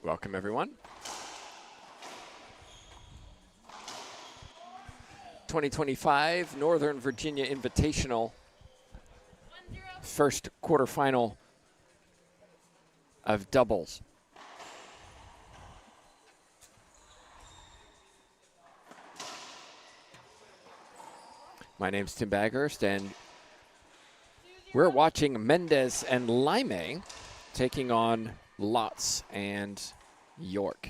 Welcome, everyone. 2025 Northern Virginia Invitational, first quarterfinal of doubles. My name's Tim Baghurst, and we're watching Mendez and Laime taking on Lots and York.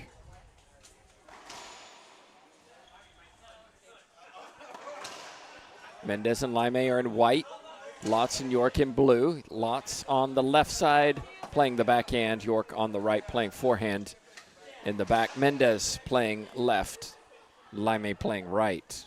Mendez and Laime are in white, Lots and York in blue. Lots on the left side playing the backhand, York on the right playing forehand in the back. Mendez playing left, Laime playing right.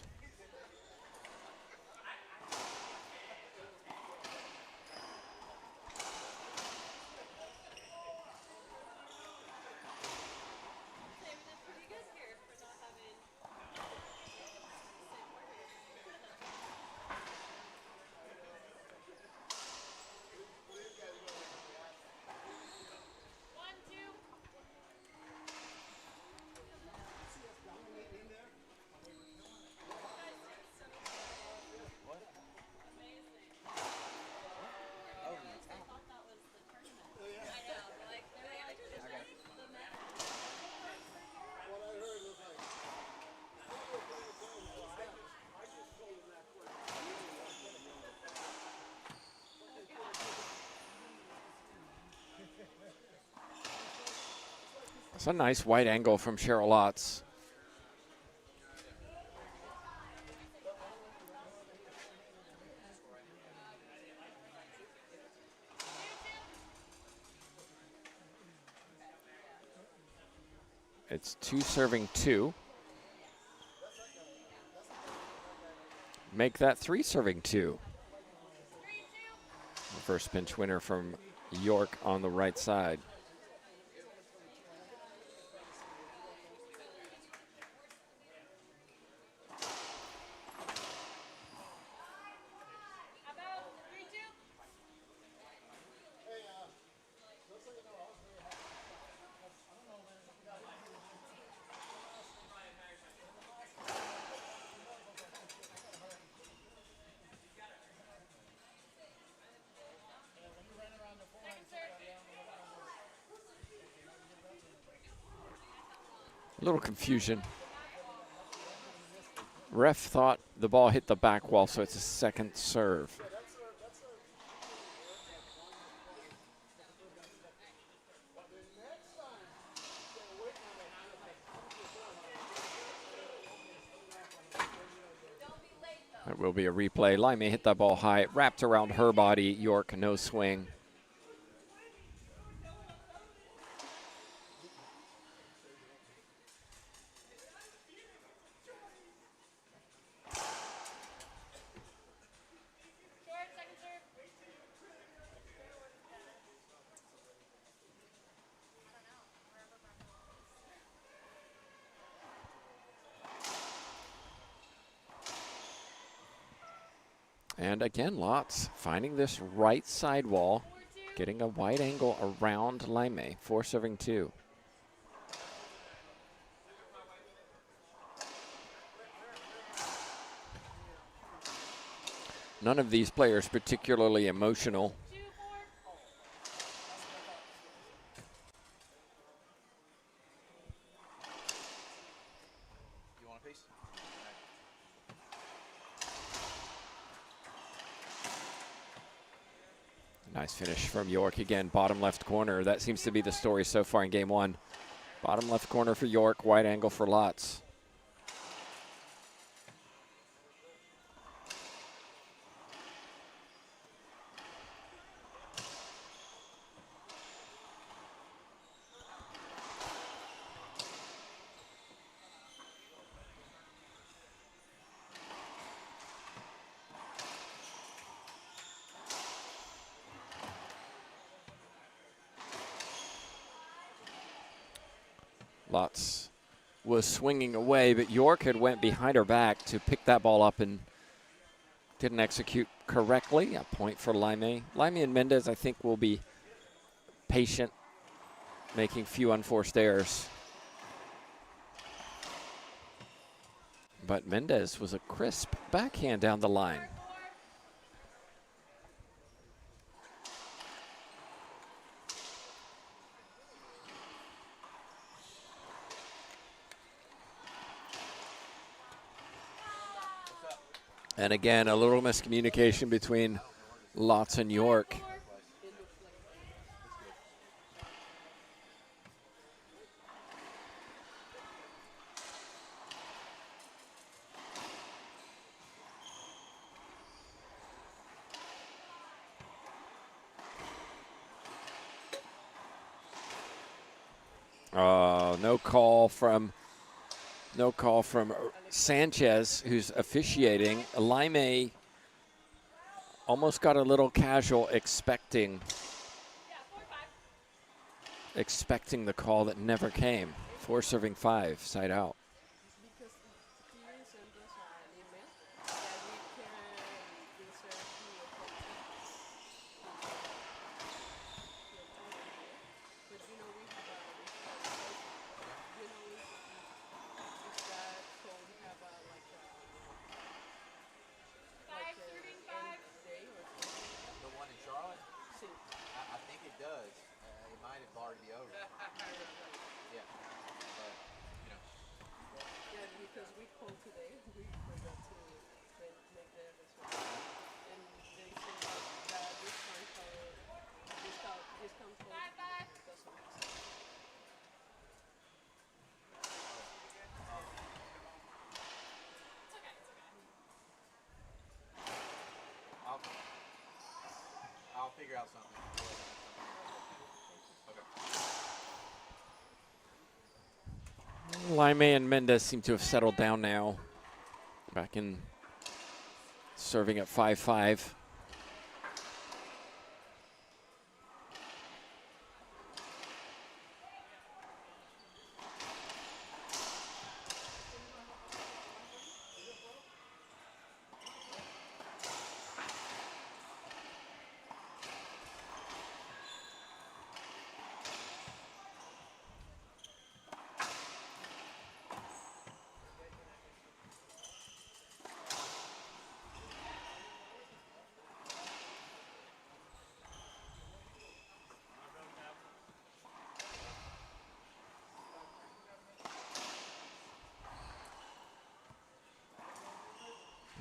It's a nice wide angle from Cheryl Lots. It's 2 serving 2. Make that 3 serving 2. The first pinch winner from York on the right side. A little confusion. Ref thought the ball hit the back wall, so it's a second serve. There will be a replay. Laime hit that ball high. It wrapped around her body. York, no swing. And again, Lots finding this right side wall, getting a wide angle around Laime, 4 serving 2. None of these players particularly emotional. Nice finish from York again, bottom left corner. That seems to be the story so far in game 1. Bottom left corner for York, wide angle for Lots. Lots was swinging away, but York had went behind her back to pick that ball up and didn't execute correctly. A point for Laime. Laime and Mendez, I think, will be patient making few unforced errors. But Mendez was a crisp backhand down the line. And again, a little miscommunication between Lotz and York. No call from Sanchez, who's officiating. Laime almost got a little casual, expecting the call that never came. 4 serving 5, side out. I'll figure out something. Okay. Laime and Mendez seem to have settled down now. Back in serving at 5-5.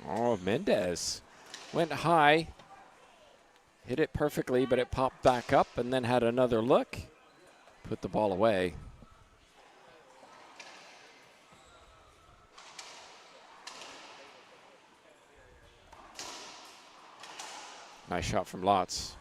Oh, Mendez went high, hit it perfectly, but it popped back up and then had another look, put the ball away. Nice shot from Lotz.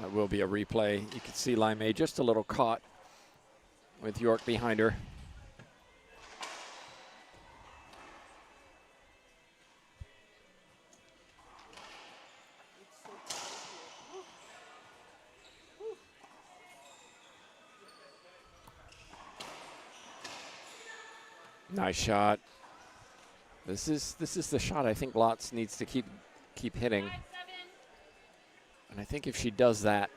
That will be a replay. You can see Laime just a little caught with York behind her. Nice shot. This is the shot I think Lotz needs to keep hitting. And I think if she does that,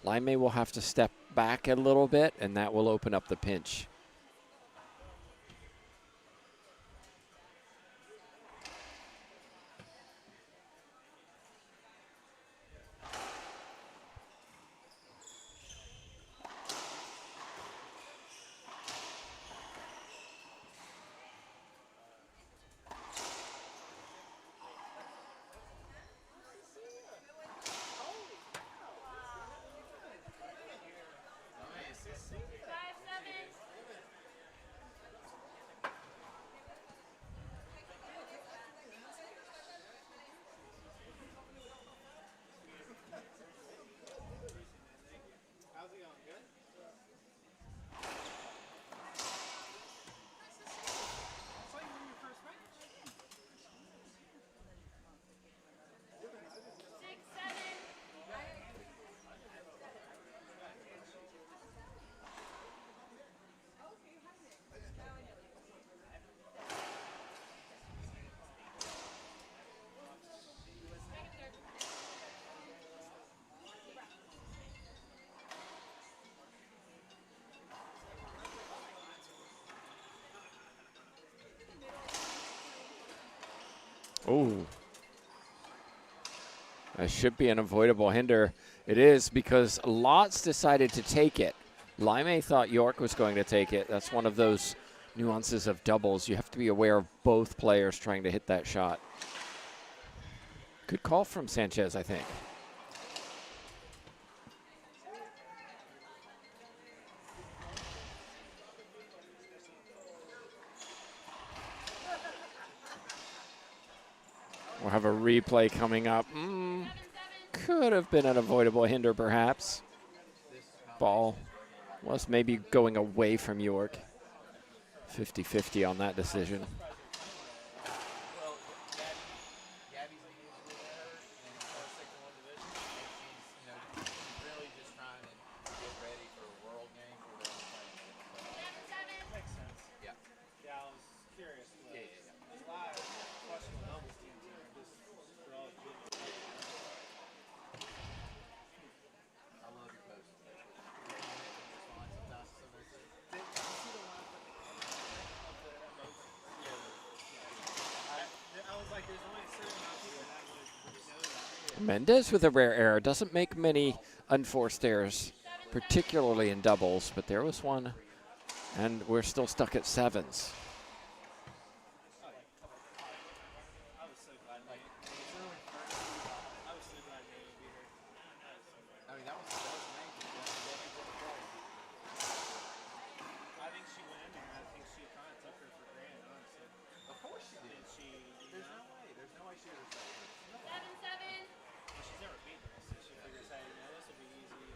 Laime will have to step back a little bit, and that will open up the pinch. Oh. That should be an avoidable hinder. It is because Lotz decided to take it. Laime thought York was going to take it. That's one of those nuances of doubles. You have to be aware of both players trying to hit that shot. Good call from Sanchez, I think. We'll have a replay coming up. Could have been an avoidable hinder, perhaps. Ball was maybe going away from York. 50-50 on that decision. Well, Gabby's a huge winner in her second one division, and she's, really just trying to get ready for a world game for them playing. Makes sense. Yeah. Yeah, I was curious. But Yeah. there's a lot of questionable doubles teams here. Just for all the I love your post. Sometimes some of this. Did you see the one of the I was like, there's only a certain amount of people that would know that. Mendez with a rare error. Doesn't make many unforced errors, particularly in doubles, but there was one, and we're still stuck at sevens. I was so glad they I was so glad they would be here. I mean, that was amazing. I think she went in there. I think she kind of took her for granted, honestly. Of course she did. Did she? There's no way. There's no way she would have said it. Well, she's never beaten us, so she figures, hey, this will be easy.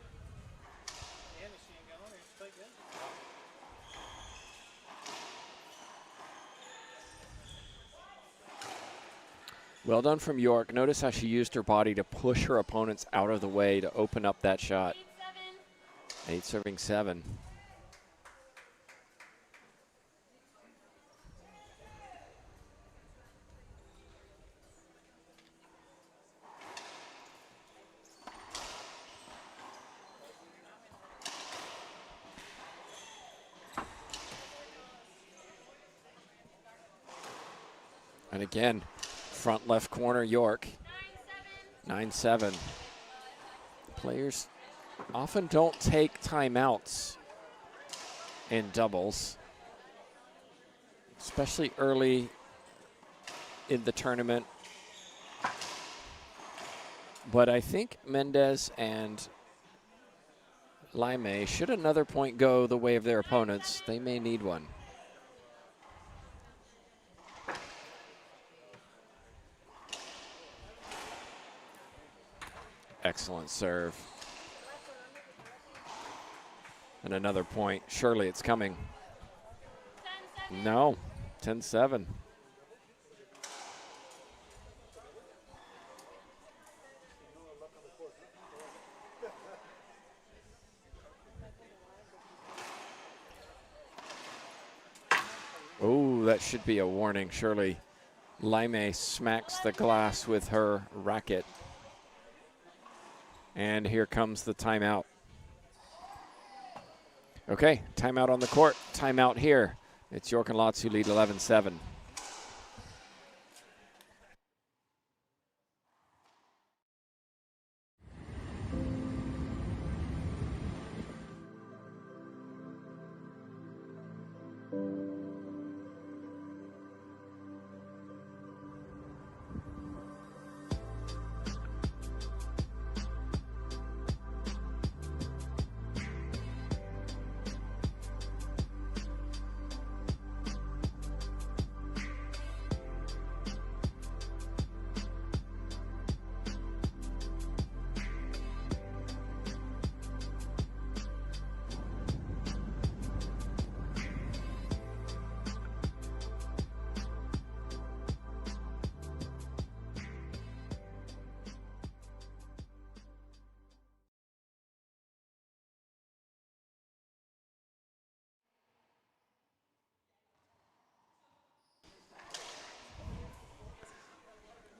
And if she ain't got on there, she played good. Well done from York. Notice how she used her body to push her opponents out of the way to open up that shot. 8-7. And again, front left corner, York. 9-7. Players often don't take timeouts in doubles, especially early in the tournament. But I think Mendez and Laime, should another point go the way of their opponents, they may need one. Excellent serve. And another point. Surely it's coming. No, 10-7. Oh, that should be a warning. Surely Laime smacks the glass with her racket. And here comes the timeout. Okay, timeout on the court, timeout here. It's York and Lotz who lead 11-7.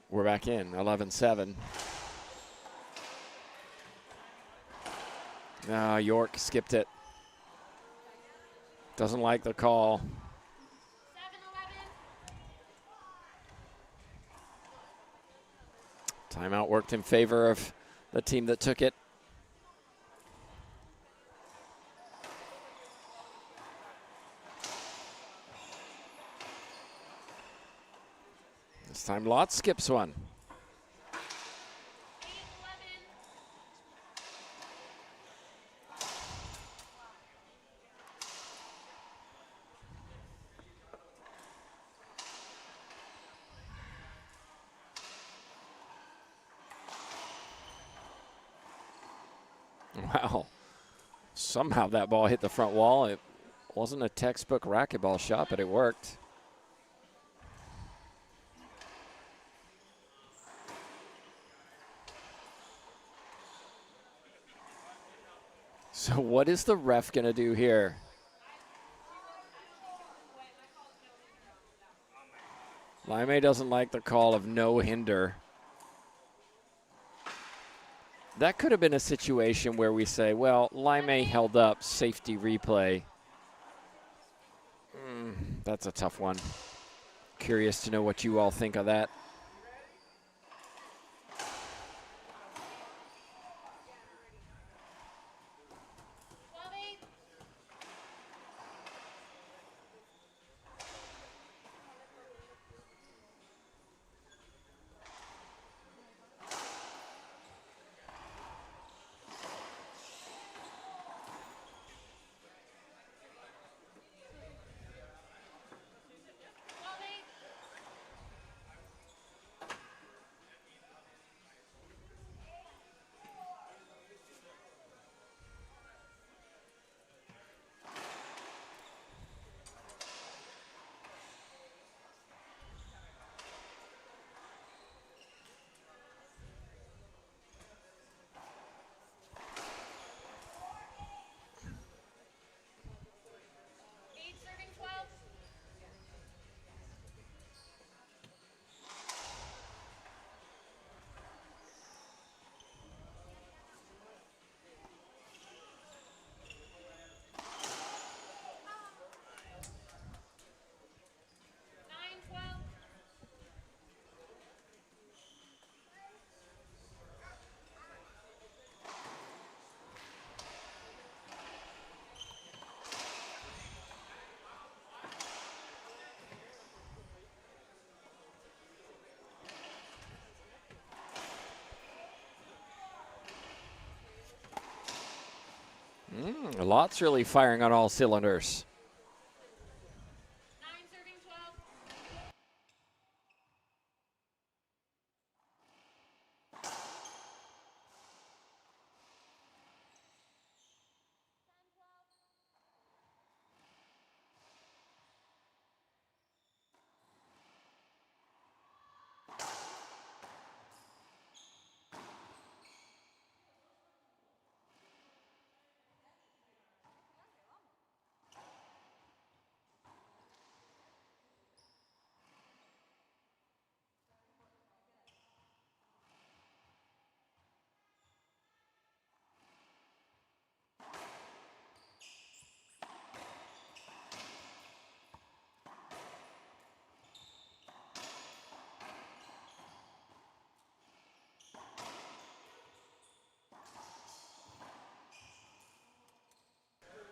We're back in, 11-7. York skipped it. Doesn't like the call. Timeout worked in favor of the team that took it. This time Lott skips one. Wow. Somehow that ball hit the front wall. It wasn't a textbook racquetball shot, but it worked. So what is the ref going to do here? Laime doesn't like the call of no hinder. That could have been a situation where we say, well, Laime held up, safety replay. That's a tough one. Curious to know what you all think of that. Lott's really firing on all cylinders.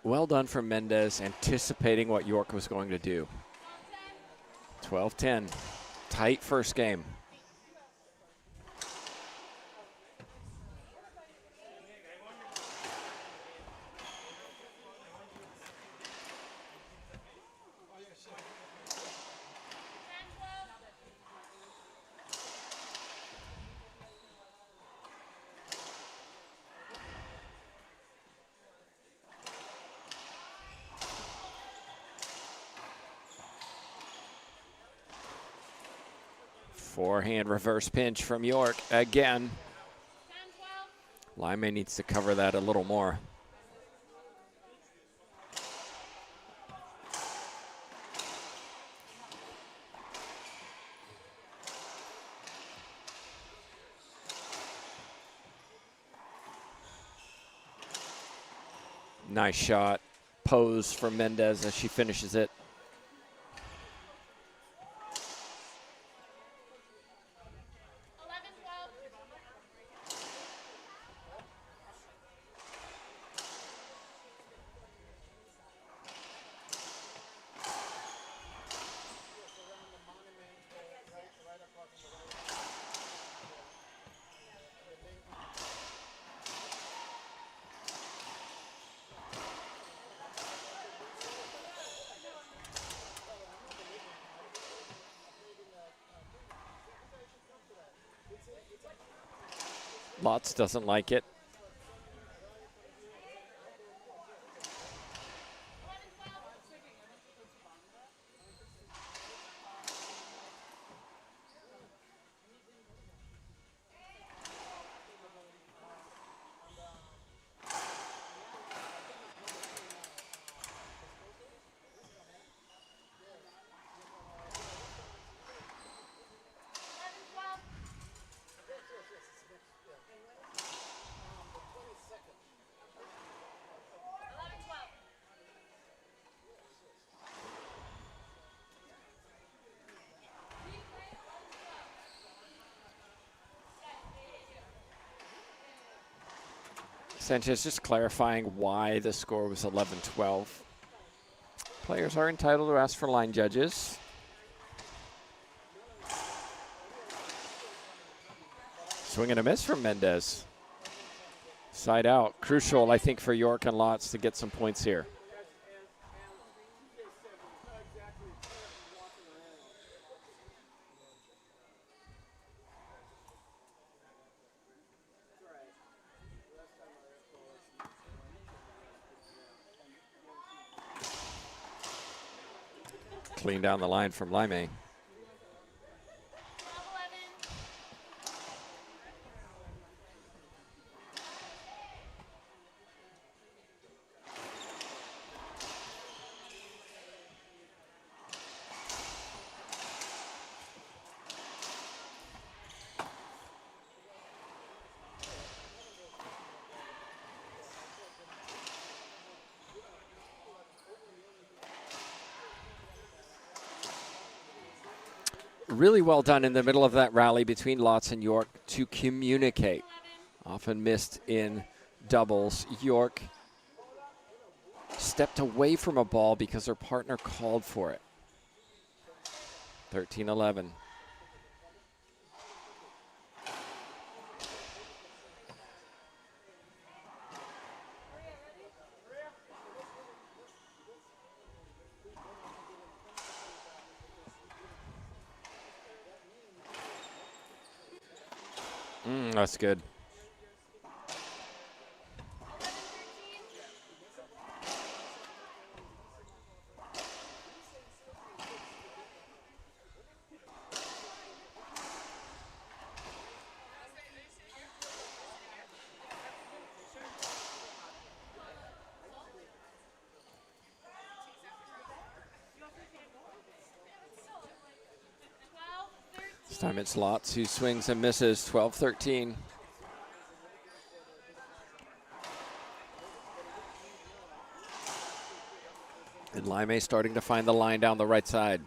Well done from Mendez, anticipating what York was going to do. 12-10, tight first game. Forehand reverse pinch from York again. Laime needs to cover that a little more. Nice shot. Pose from Mendez as she finishes it. Lots doesn't like it. Sanchez just clarifying why the score was 11-12. Players are entitled to ask for line judges. Swing and a miss from Mendez. Side out. Crucial, I think, for York and Lots to get some points here. Clean down the line from Laime. Really well done in the middle of that rally between Lots and York to communicate. Often missed in doubles. York stepped away from a ball because her partner called for it. 13-11. That's good. This time it's Lots who swings and misses. 12-13. And Laime starting to find the line down the right side.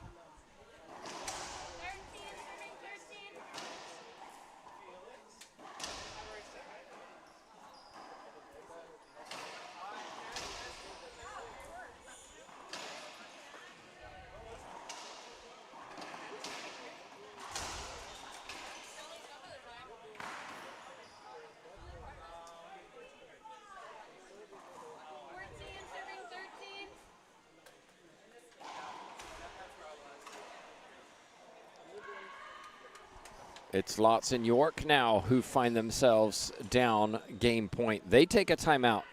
It's Lots and York now who find themselves down game point. They take a timeout.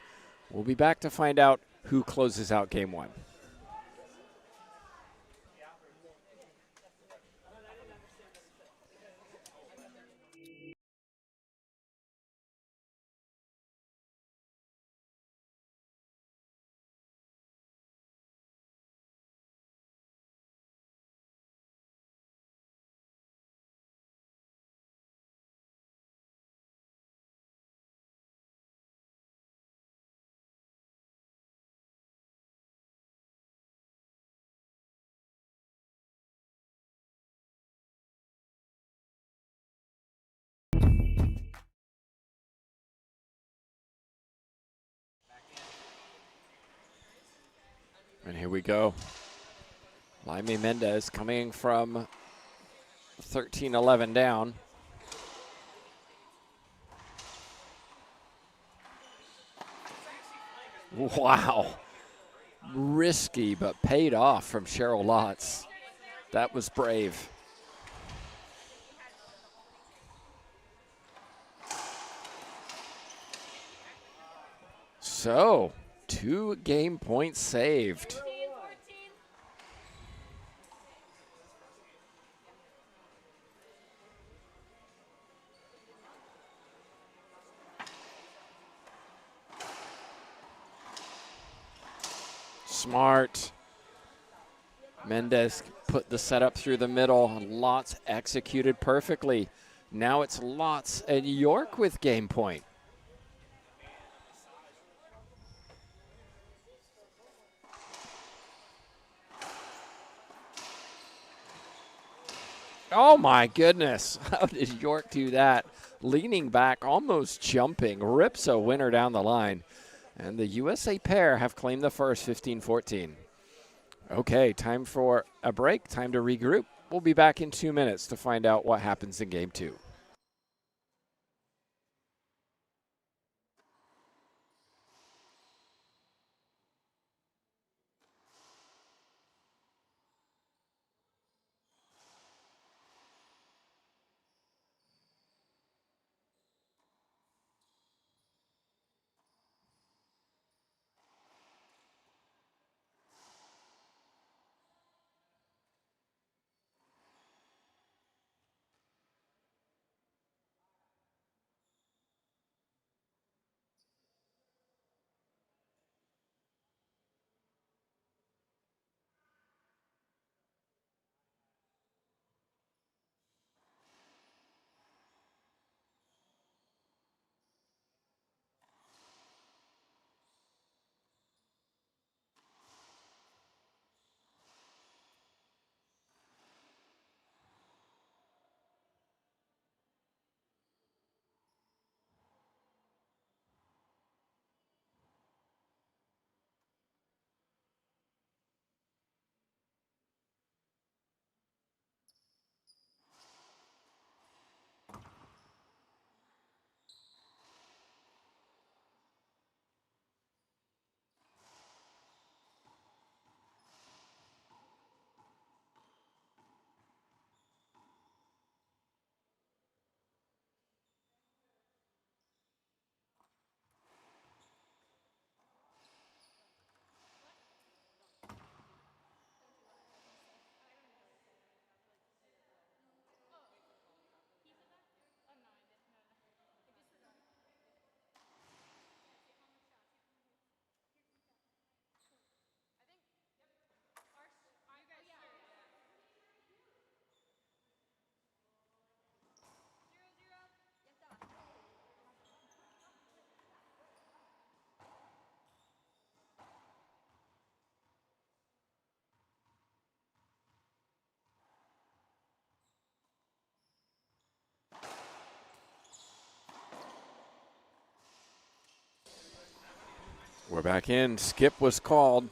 We'll be back to find out who closes out game one. And here we go. Laime Mendez coming from 13-11 down. Wow. Risky, but paid off from Cheryl Lots. That was brave. So, 2 game points saved. Smart. Mendez put the setup through the middle. Lots executed perfectly. Now it's Lots and York with game point. Oh my goodness. How did York do that? Leaning back, almost jumping, rips a winner down the line. And the USA pair have claimed the first, 15-14. Okay, time for a break, time to regroup. We'll be back in 2 minutes to find out what happens in game 2. We're back in. Skip was called.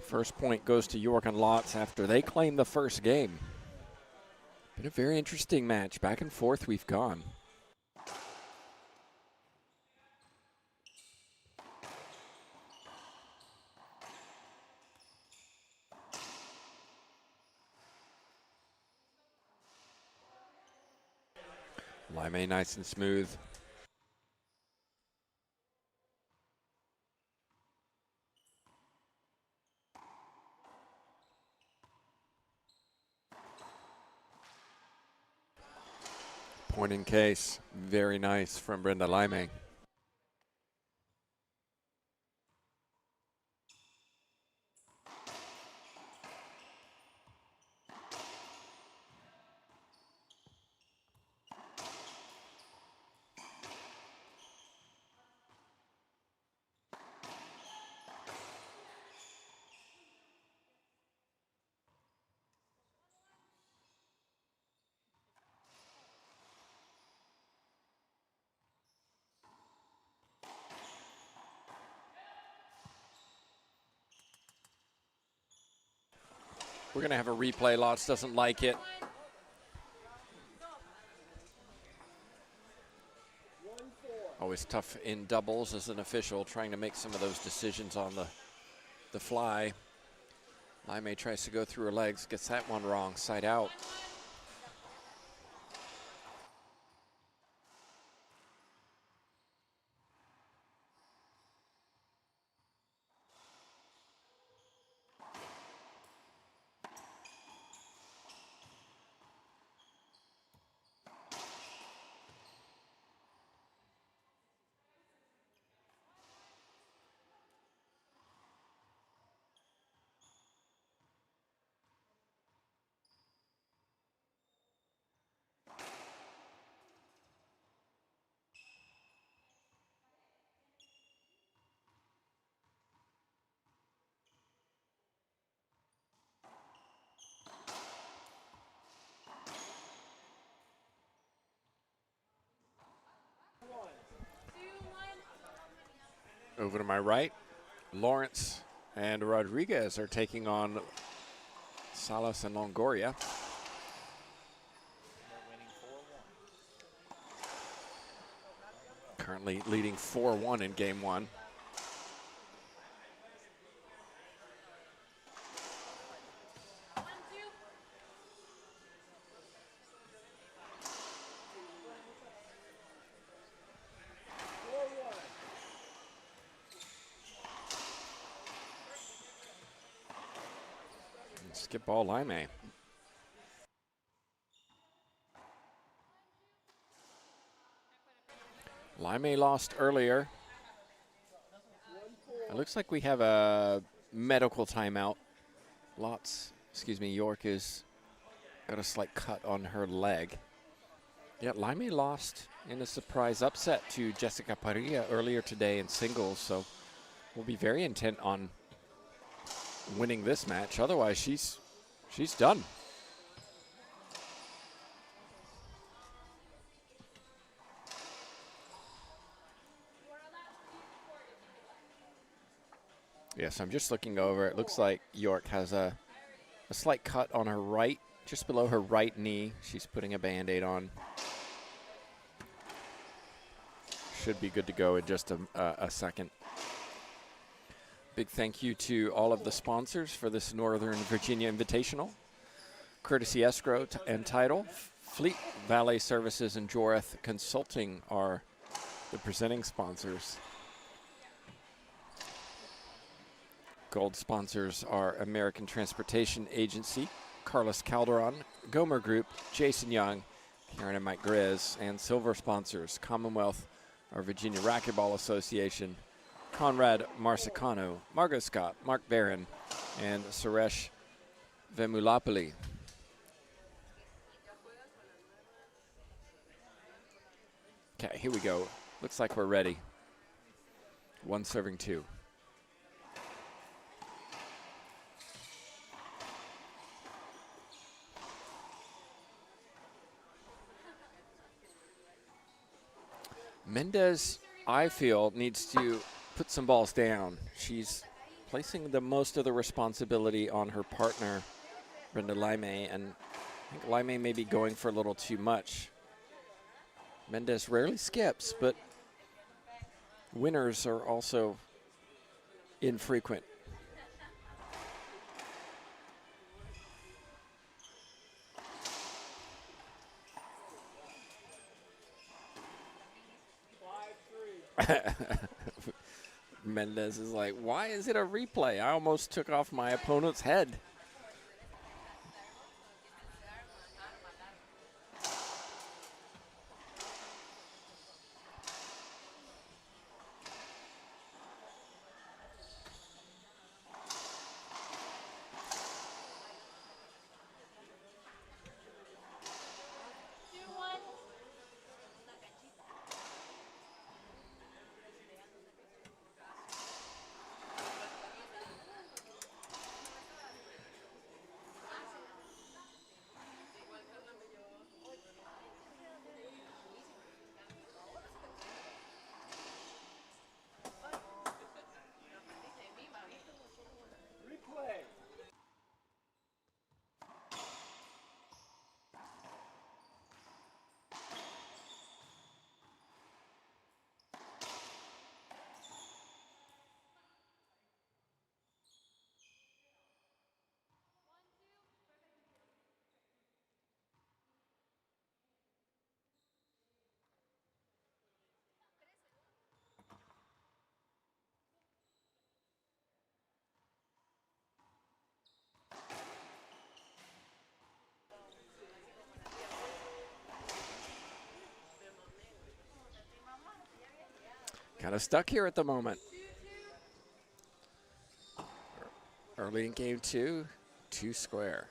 First point goes to York and Lots after they claim the first game. Been a very interesting match. Back and forth we've gone. Laime nice and smooth. Point in case. Very nice from Brenda Laime. We're going to have a replay. Lots doesn't like it. Always tough in doubles as an official, trying to make some of those decisions on the fly. Laime tries to go through her legs, gets that one wrong, side out. Over to my right, Lawrence and Rodriguez are taking on Salas and Longoria. They're winning 4-1. Currently leading 4-1 in game one. Skip ball, Laime. Laime lost earlier. It looks like we have a medical timeout. York has got a slight cut on her leg. Yeah, Laime lost in a surprise upset to Jessica Parilla earlier today in singles, so we'll be very intent on winning this match. Otherwise, she's done. Yes, I'm just looking over. It looks like York has a slight cut on her right, just below her right knee. She's putting a Band-Aid on. Should be good to go in just a second. Big thank you to all of the sponsors for this Northern Virginia Invitational. Courtesy Escrow and Title, Fleet Valet Services, and Jorath Consulting are the presenting sponsors. Gold sponsors are American Transportation Agency, Carlos Calderon, Gomer Group, Jason Young, Karen and Mike Grizz, and silver sponsors, Commonwealth, our Virginia Racquetball Association, Conrad Marsicano, Margot Scott, Mark Barron, and Suresh Vemulapalli. Okay, here we go. Looks like we're ready. 1 serving 2. Mendez, I feel, needs to put some balls down. She's placing the most of the responsibility on her partner, Brenda Laime, and I think Laime may be going for a little too much. Mendez rarely skips, but winners are also infrequent. Mendez is like, why is it a replay? I almost took off my opponent's head. Kind of stuck here at the moment. Early in game 2, 2 square.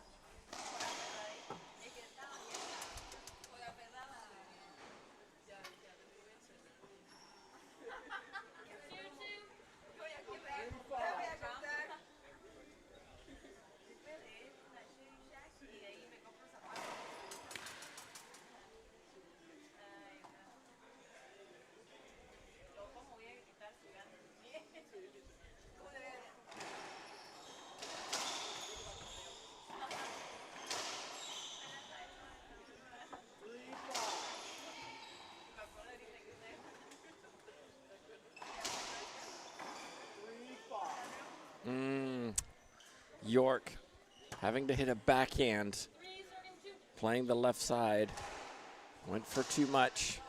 York having to hit a backhand, playing the left side. Went for too much.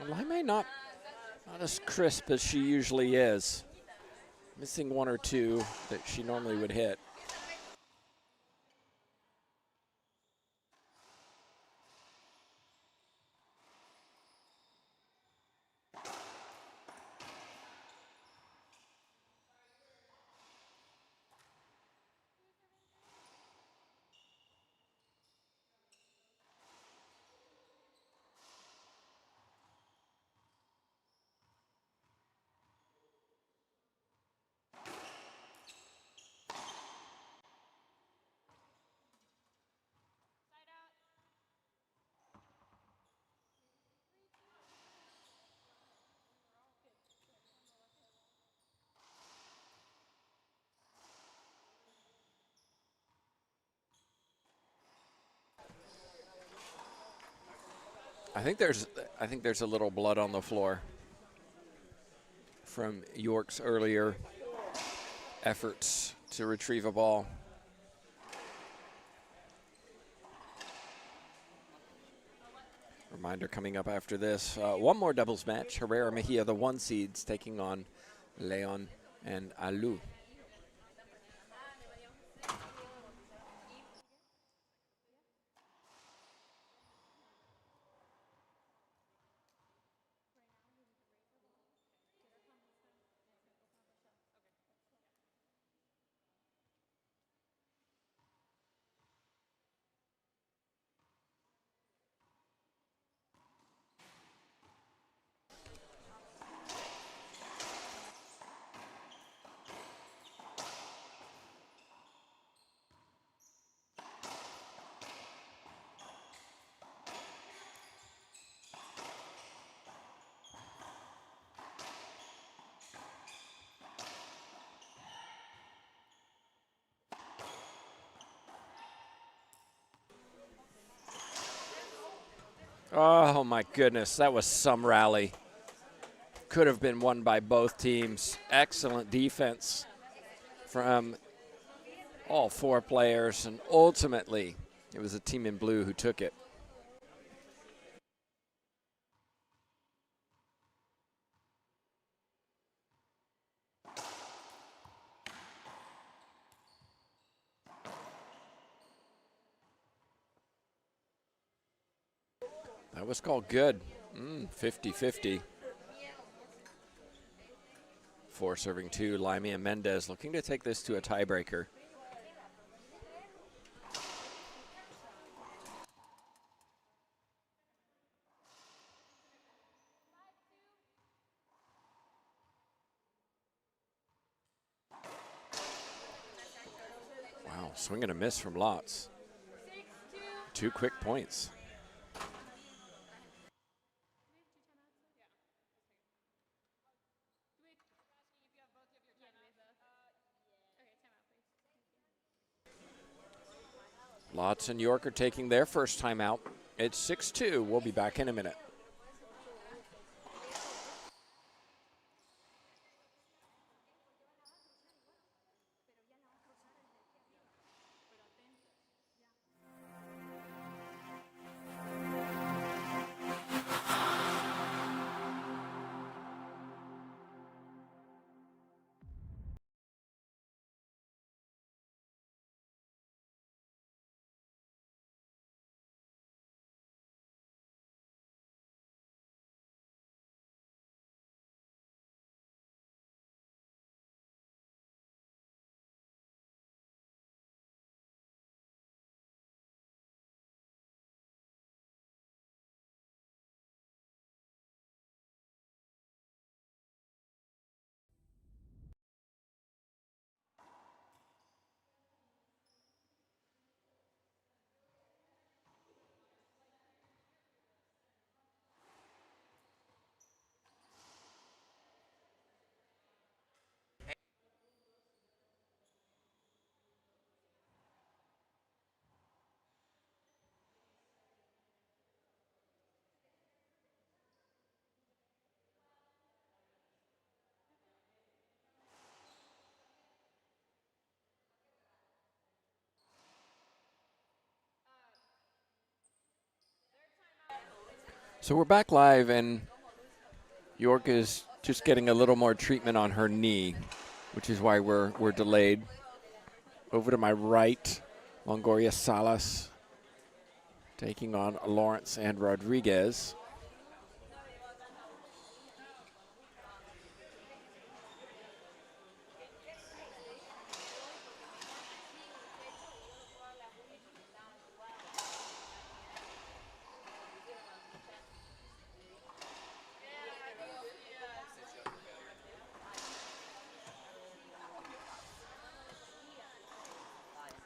Laime not as crisp as she usually is. Missing one or two that she normally would hit. I think there's a little blood on the floor from York's earlier efforts to retrieve a ball. Reminder coming up after this, one more doubles match. Herrera Mejia, the 1 seeds, taking on Leon and Alou. Oh my goodness, that was some rally. Could have been won by both teams. Excellent defense from all 4 players, and ultimately it was the team in blue who took it. That was called good. 50-50. 4 serving 2, Laime and Mendez looking to take this to a tiebreaker. Wow, swing and a miss from Lotz. 2 quick points. Lotz and York are taking their first time out. It's 6-2. We'll be back in a minute. So we're back live, and York is just getting a little more treatment on her knee, which is why we're delayed. Over to my right, Longoria Salas taking on Lawrence and Rodriguez.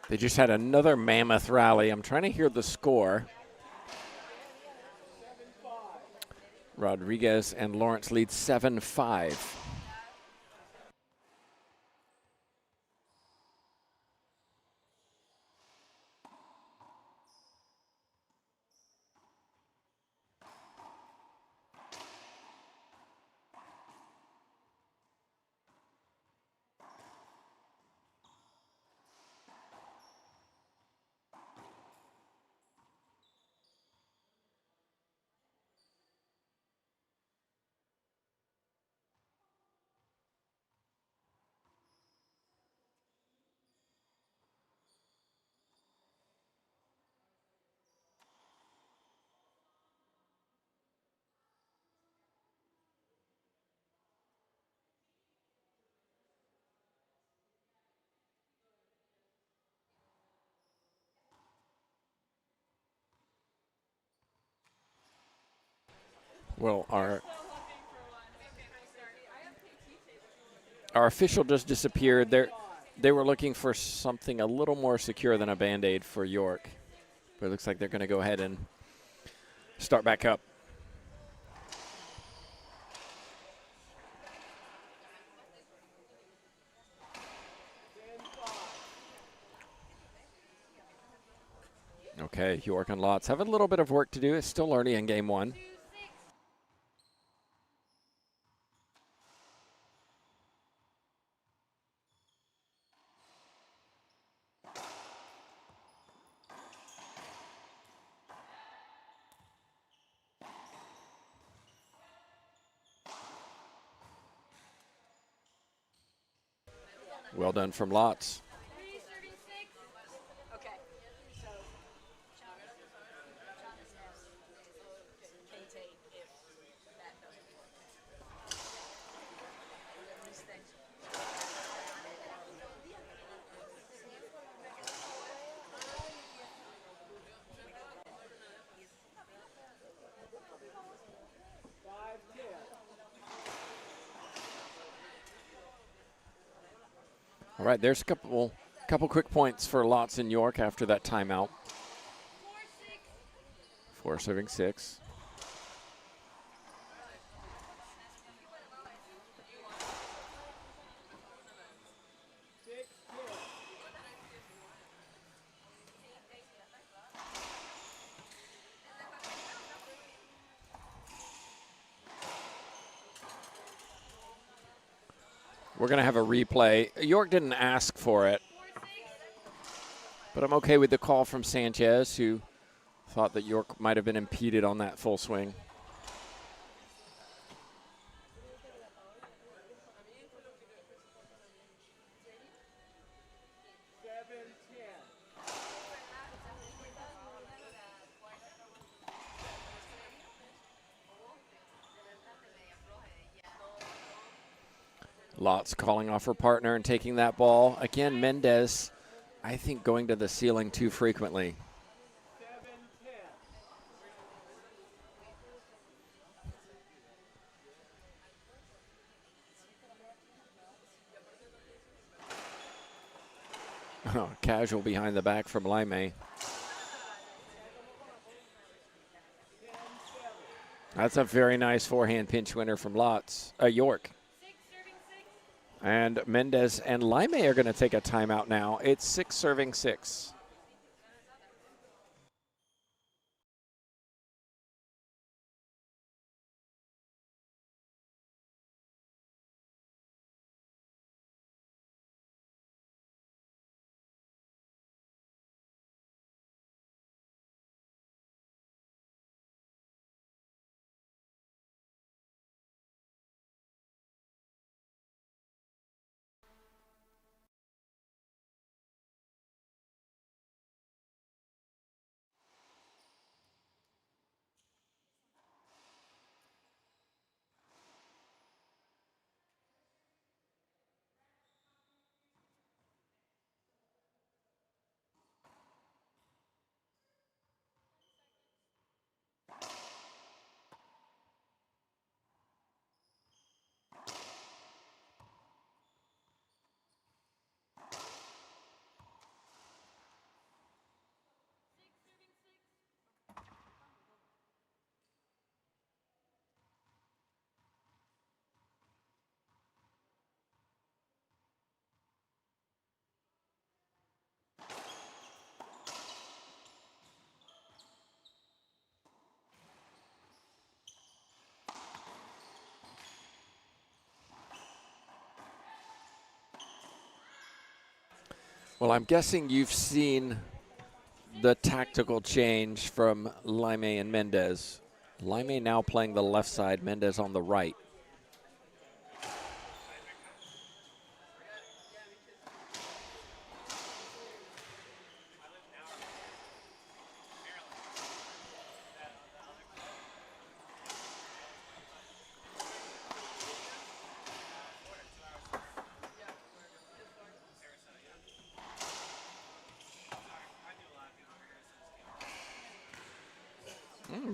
They just had another mammoth rally. I'm trying to hear the score. Rodriguez and Lawrence lead 7-5. Well, our official just disappeared. They were looking for something a little more secure than a Band-Aid for York. But it looks like they're going to go ahead and start back up. Okay, York and Lotz have a little bit of work to do. It's still early in game one. Well done from Lotz. All right, there's a couple quick points for Lotz and York after that timeout. 4 serving 6. We're going to have a replay. York didn't ask for it, but I'm okay with the call from Sanchez, who thought that York might have been impeded on that full swing. Lotz calling off her partner and taking that ball. Again, Mendez, I think, going to the ceiling too frequently. Oh, casual behind the back from Laime. That's a very nice forehand pinch winner from York. And Mendez and Laime are going to take a timeout now. It's 6 serving 6. Well, I'm guessing you've seen the tactical change from Laime and Mendez. Laime now playing the left side, Mendez on the right.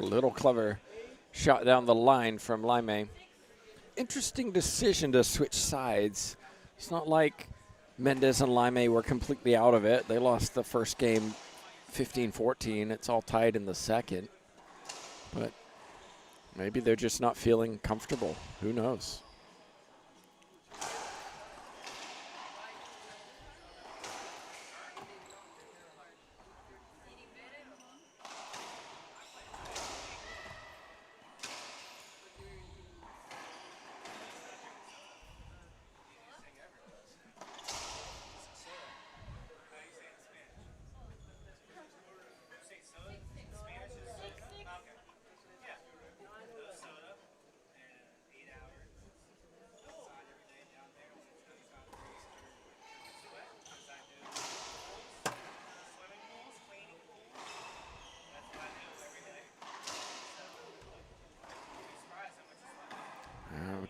Little clever shot down the line from Laime. Interesting decision to switch sides. It's not like Mendez and Laime were completely out of it. They lost the first game 15-14. It's all tied in the second. But maybe they're just not feeling comfortable. Who knows?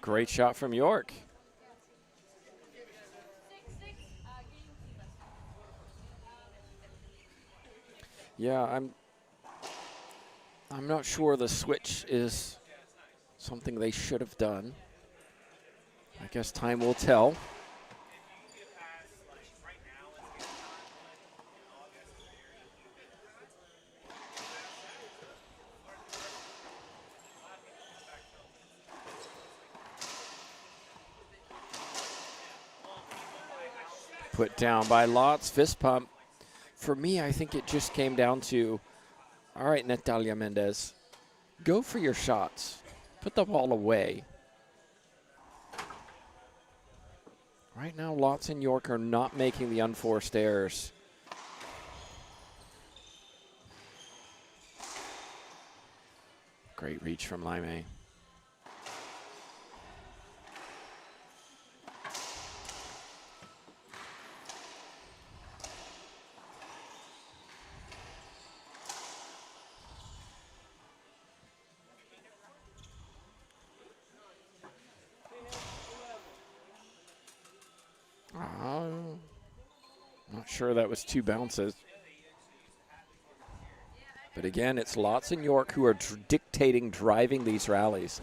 Great shot from York. Yeah, I'm not sure the switch is something they should have done. I guess time will tell. Put down by Lots, fist pump. For me, I think it just came down to, all right, Natalia Mendez, go for your shots. Put the ball away. Right now, Lots and York are not making the unforced errors. Great reach from Laime. Not sure that was two bounces. But again, it's Lots and York who are dictating, driving these rallies.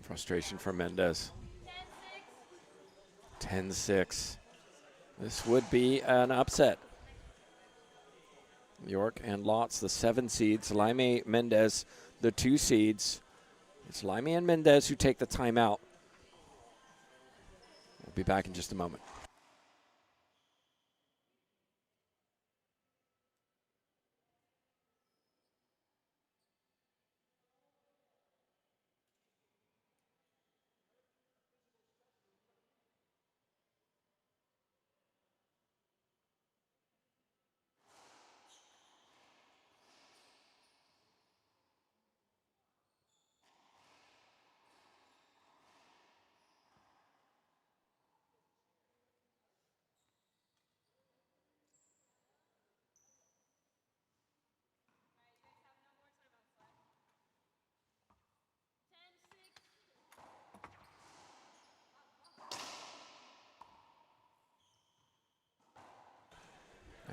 Frustration from Mendez. 10-6. This would be an upset. York and Lots, the 7 seeds. Laime, Mendez, the 2 seeds. It's Laime and Mendez who take the timeout. We'll be back in just a moment.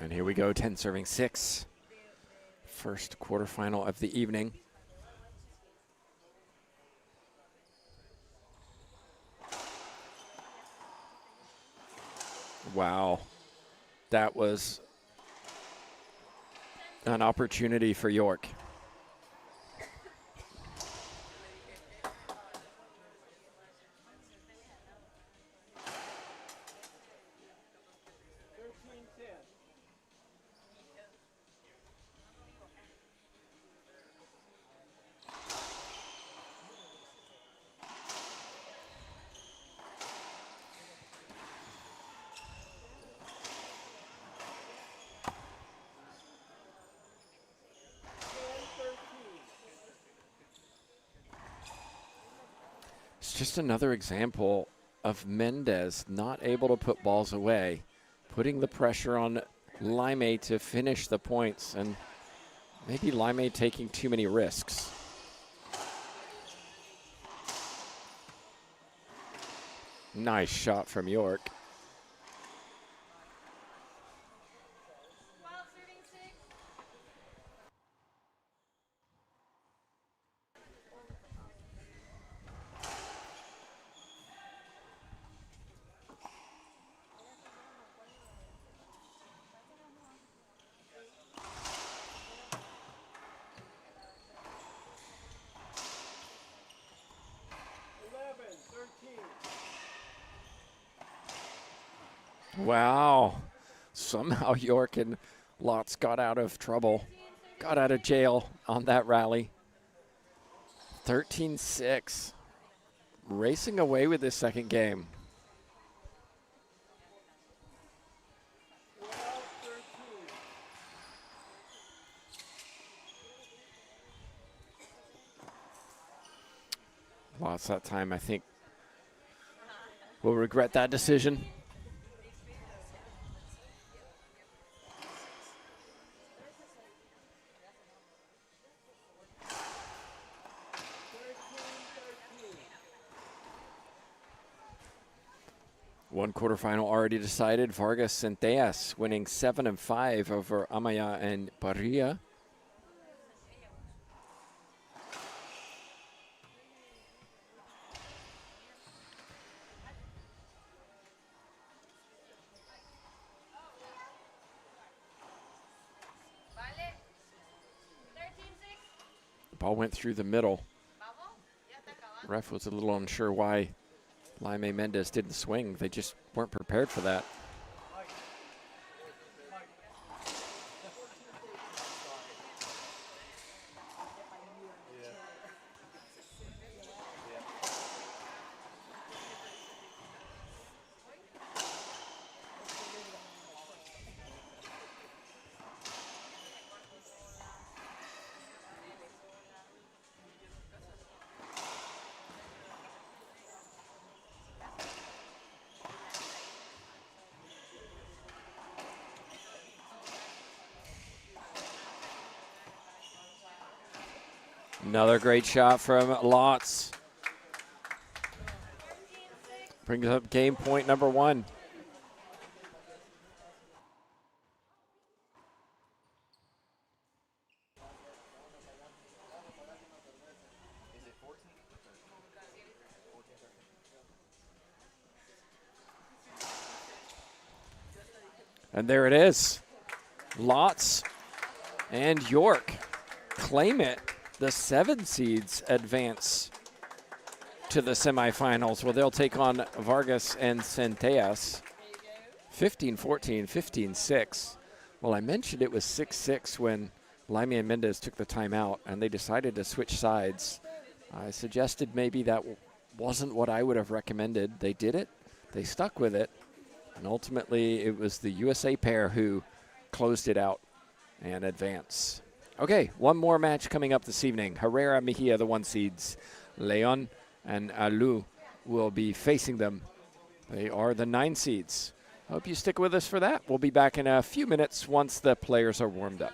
And here we go, 10 serving 6. First quarterfinal of the evening. Wow. That was an opportunity for York. It's just another example of Mendez not able to put balls away, putting the pressure on Laime to finish the points, and maybe Laime taking too many risks. Nice shot from York. Wow. Somehow York and Lotz got out of trouble, got out of jail on that rally. 13-6. Racing away with this second game. Lotz that time, I think, will regret that decision. One quarterfinal already decided. Vargas Centellas winning 7-5 over Amaya and Parilla. The ball went through the middle. Ref was a little unsure why Laime Mendez didn't swing. They just weren't prepared for that. Another great shot from Lotz. Brings up game point number 1. And there it is. Lotz and York claim it. The 7 seeds advance to the semifinals, where they'll take on Vargas and Centellas. 15-14, 15-6. Well, I mentioned it was 6-6 when Laime and Mendez took the timeout, and they decided to switch sides. I suggested maybe that wasn't what I would have recommended. They did it. They stuck with it. And ultimately, it was the USA pair who closed it out and advanced. Okay, one more match coming up this evening. Herrera Mejia, the 1 seeds. Leon and Alu will be facing them. They are the 9 seeds. Hope you stick with us for that. We'll be back in a few minutes once the players are warmed up.